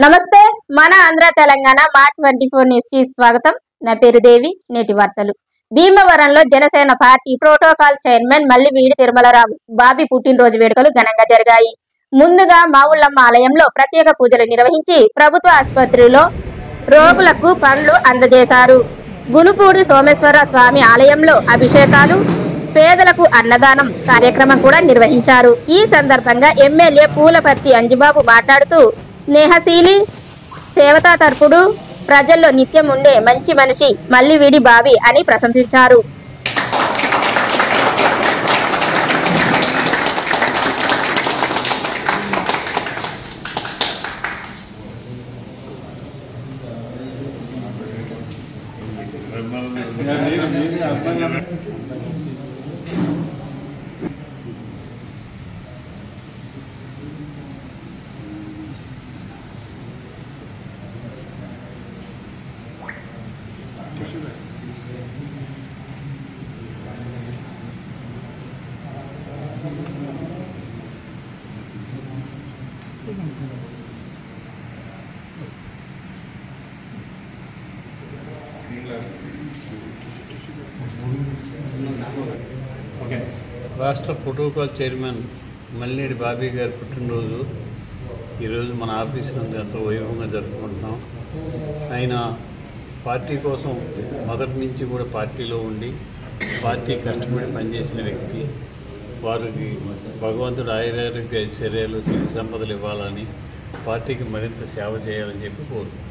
నమస్తే మన Andhra Telangana mart 24 news కి స్వాగతం. నా పేరు దేవి. నేటి వార్తలు. భీమవరంలో Janasena party protocol chairman Mallividi Tirumalarao Bobby పుట్టినరోజు వేడుకలు ఘనంగా జరిగాయి. ముందుగా మావుళ్ళమ్మ ఆలయంలో ప్రత్యేక పూజలు నిర్వహించి ప్రభుత్వ ఆసుపత్రిలో రోగులకు పండ్లు అందజేశారు. గునుపూడి సోమేశ్వర స్వామి ఆలయంలో అభిషేకాలు, పేదలకు అన్నదానం కార్యక్రమం కూడా నిర్వహించారు. ఈ సందర్భంగా ఎమ్మెల్యే పూలపర్తి అంజిబాబు మాట్లాడుతూ స్నేహశీలి, సేవతాతర్పుడు, ప్రజల్లో నిత్యం ఉండే మంచి మనిషి మల్లివీడి బాబీ అని ప్రశంసించారు. రాష్ట్ర ప్రోటోకాల్ చైర్మన్ మల్లివీడి బాబీ గారి పుట్టినరోజు ఈరోజు మన ఆఫీస్ నుండి ఎంతో వైభవంగా జరుపుకుంటున్నాం. ఆయన పార్టీ కోసం మొదటి నుంచి కూడా పార్టీలో ఉండి పార్టీ కష్టపడి పనిచేసిన వ్యక్తి. వారికి భగవంతుడు ఆయురారోగ్య ఐశ్వర్యాలు, సిరి సంపదలు ఇవ్వాలని, పార్టీకి మరింత సేవ చేయాలని చెప్పి కోరుకుంటున్నాం.